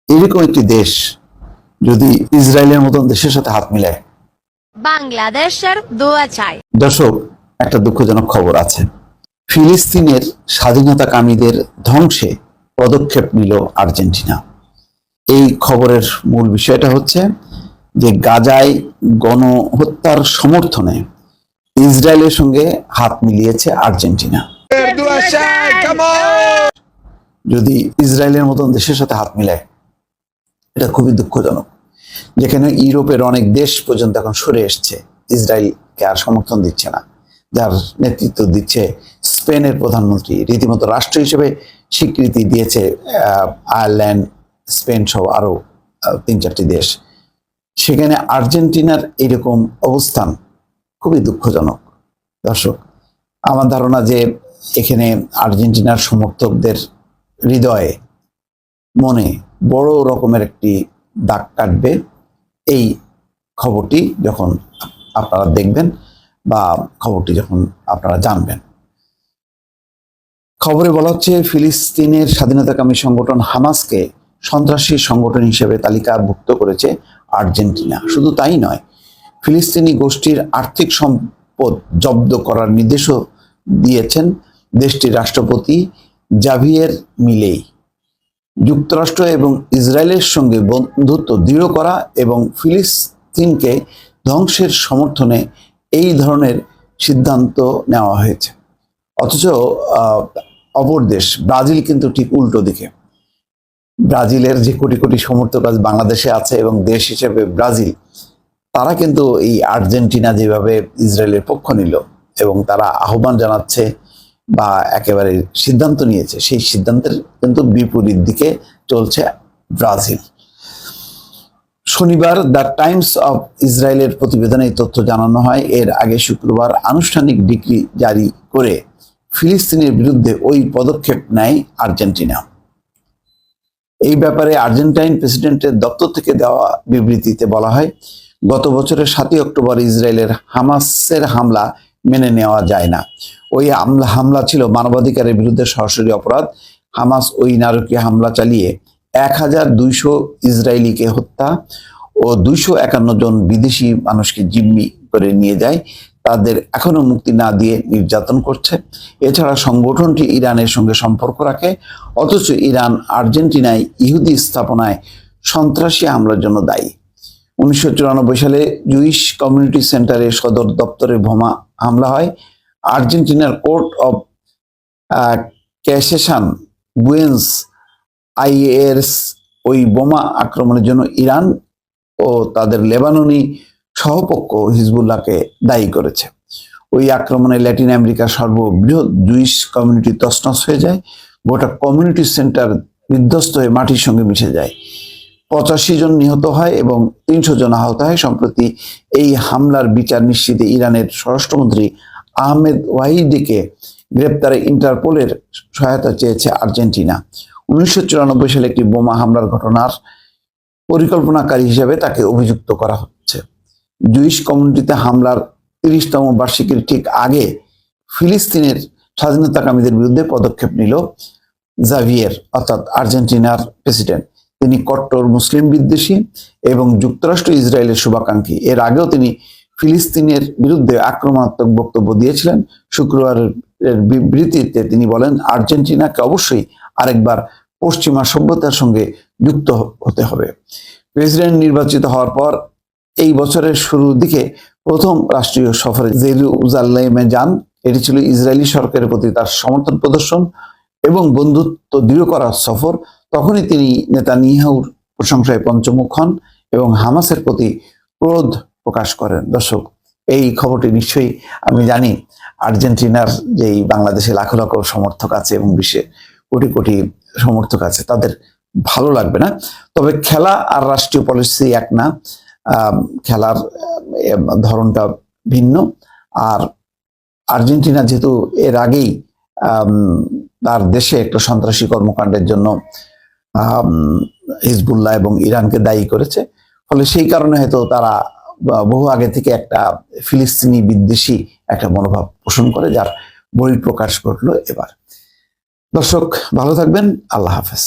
এরকম একটি দেশ যদি ইসরায়েলের মতন দেশের সাথে হাত মিলায়। বাংলাদেশের দোয়া চাই। দর্শক, একটা দুঃখজনক খবর আছে। ফিলিস্তিনের স্বাধীনতাকামীদের ধ্বংসে পদক্ষেপ নিল আর্জেন্টিনা। এই খবরের মূল বিষয়টা হচ্ছে যে গাজায় গণহত্যার সমর্থনে ইসরায়েলের সঙ্গে হাত মিলিয়েছে আর্জেন্টিনা। যদি ইসরায়েলের মতন দেশের সাথে হাত মিলায়, এটা খুবই দুঃখজনক। যেখানে ইউরোপের অনেক দেশ পর্যন্ত এখন সরে এসছে, ইসরায়েলকে আর সমর্থন দিচ্ছে না। যার নেতৃত্ব দিচ্ছে স্পেনের প্রধানমন্ত্রী, রীতিমতো রাষ্ট্র হিসেবে স্বীকৃতি দিয়েছে আয়ারল্যান্ড, স্পেন সহ আরো 3-4টি দেশ। সেখানে আর্জেন্টিনার এরকম অবস্থান খুবই দুঃখজনক। দর্শক, আমার ধারণা যে এখানে আর্জেন্টিনার সমর্থকদের হৃদয়ে, মনে বড় রকমের একটি দাগ কাটবে এই খবরটি যখন আপনারা দেখবেন বা খবরটি যখন আপনারা জানবেন। খবরে বলা হচ্ছে, ফিলিস্তিনের স্বাধীনতাকামী সংগঠন হামাসকে সন্ত্রাসী সংগঠন হিসেবে তালিকাভুক্ত করেছে আর্জেন্টিনা। শুধু তাই নয়, ফিলিস্তিনি গোষ্ঠীর আর্থিক সম্পদ জব্দ করার নির্দেশও দিয়েছেন দেশটির রাষ্ট্রপতি জাভিয়ের মিলেই। যুক্তরাষ্ট্র এবং ইসরায়েলের সঙ্গে বন্ধুত্ব দৃঢ় করা এবং ফিলিস্তিনকে ধ্বংসের সমর্থনে এই ধরনের সিদ্ধান্ত নেওয়া হয়েছে। অথচ অপর দেশ ব্রাজিল কিন্তু ঠিক উল্টো দিকে। ব্রাজিলের যে কোটি কোটি সমর্থক আজ বাংলাদেশে আছে এবং দেশ হিসেবে ব্রাজিল, তারা কিন্তু এই আর্জেন্টিনা যেভাবে ইসরায়েলের পক্ষ নিল এবং তারা আহ্বান জানাচ্ছে বা একেবারে সিদ্ধান্ত নিয়েছে, সেই সিদ্ধান্তের কিন্তু বিপরীত দিকে চলছে ব্রাজিল। শনিবার দ্য টাইমস অফ ইসরায়েলের প্রতিবেদনে এই তথ্য জানানো হয়। এর আগে শুক্রবার আনুষ্ঠানিক ডিক্রি জারি করে ফিলিস্তিনের বিরুদ্ধে ওই পদক্ষেপ নেয় আর্জেন্টিনা। এই ব্যাপারে আর্জেন্টাইন প্রেসিডেন্টের দপ্তর থেকে দেওয়া বিবৃতিতে বলা হয়, গত বছরের 7 অক্টোবর ইসরায়েলের হামাসের হামলা মেনে নেওয়া যায় না। ওই হামলা ছিল মানবাধিকারের বিরুদ্ধে সরাসরি অপরাধ। হামাস ওই নারকীয় হামলা চালিয়ে 1200 ইসরায়েলিকে হত্যা ও 251 জন বিদেশি মানুষকে জিম্মি করে নিয়ে যায়। তাদের এখনো মুক্তি না দিয়ে নির্যাতন করছে। এছাড়া সংগঠনটি ইরানের সঙ্গে সম্পর্ক রাখে, অথচ ইরান আর্জেন্টিনায় ইহুদি স্থাপনায় সন্ত্রাসী হামলার জন্য দায়ী। 1994 সালে জুইশ কমিউনিটি সেন্টারের সদর দপ্তরে বোমা হামলা হয়। আর্জেন্টিনার কোর্ট অব ক্যাসেশন বুয়েন্স আইরেস ওই বোমা আক্রমণের জন্য ইরান ও তাদের লেবাননি সহপক্ষ হিজবুল্লাহকে দায়ী করেছে। ওই আক্রমণে ল্যাটিন আমেরিকার সর্ববৃহৎ জুইশ কমিউনিটি তছনছ হয়ে যায়। গোটা কমিউনিটি সেন্টার বিধ্বস্ত হয়ে মাটির সঙ্গে মিশে যায়। 85 জন নিহত হয় এবং 300 জন আহত হয়। সম্প্রতি এই হামলার বিচার নিশ্চিতে ইরানের স্বরাষ্ট্রমন্ত্রী আহমেদ ওয়াহিদিকে গ্রেপ্তারে ইন্টারপোলের সহায়তা চেয়েছে আর্জেন্টিনা। 1994 সালে একটি বোমা হামলার ঘটনার পরিকল্পনাকারী হিসেবে তাকে অভিযুক্ত করা হচ্ছে। জুইশ কমিউনিটিতে হামলার 30তম বার্ষিকীর ঠিক আগে ফিলিস্তিনের স্বাধীনতাকামীদের বিরুদ্ধে পদক্ষেপ নিল জাভিয়ের, অর্থাৎ আর্জেন্টিনার প্রেসিডেন্ট। তিনি কট্টর মুসলিম বিদ্বেষী এবং যুক্তরাষ্ট্র ইসরায়েলের শুভাকাঙ্ক্ষী। এর আগেও তিনি ফিলিস্তিনের বিরুদ্ধে আক্রমণাত্মক বক্তব্য দিয়েছিলেন। শুক্রবারের বিবৃতিতে তিনি বলেন, আর্জেন্টিনাকে অবশ্যই আরেকবার পশ্চিমা সভ্যতার সঙ্গে যুক্ত হতে হবে। প্রেসিডেন্ট নির্বাচিত হওয়ার পর এই বছরের শুরুর দিকে প্রথম রাষ্ট্রীয় সফরে জেরুজালেমে যান। এটি ছিল ইসরায়েলি সরকারের প্রতি তার সমর্থন প্রদর্শন এবং বন্ধুত্ব দৃঢ় করার সফর। তখনই তিনি নেতানিয়াহুর প্রশংসায় পঞ্চমুখ হন এবং হামাসের প্রতি ক্রোধ প্রকাশ করেন। দর্শক, এই খবরটি নিশ্চয়ই, আমি জানি আর্জেন্টিনার যেই বাংলাদেশে লাখ লাখ সমর্থক আছে এবং বিশ্বে কোটি কোটি সমর্থক আছে, তাদের ভালো লাগবে না। তবে খেলা আর রাষ্ট্রীয় পলিসি এক না, খেলার ধরনটা ভিন্ন। আর আর্জেন্টিনা যেহেতু এর আগেই তার দেশে একটা সন্ত্রাসী কর্মকাণ্ডের জন্য হিজবুল্লাহ এবং ইরানকে দায়ী করেছে, ফলে সেই কারণে হয়তো তারা বহু আগে থেকে একটা ফিলিস্তিনি বিদ্বেষী একটা মনোভাব পোষণ করে, যার বহিঃপ্রকাশ ঘটলো এবার। দর্শক, ভালো থাকবেন। আল্লাহ হাফেজ।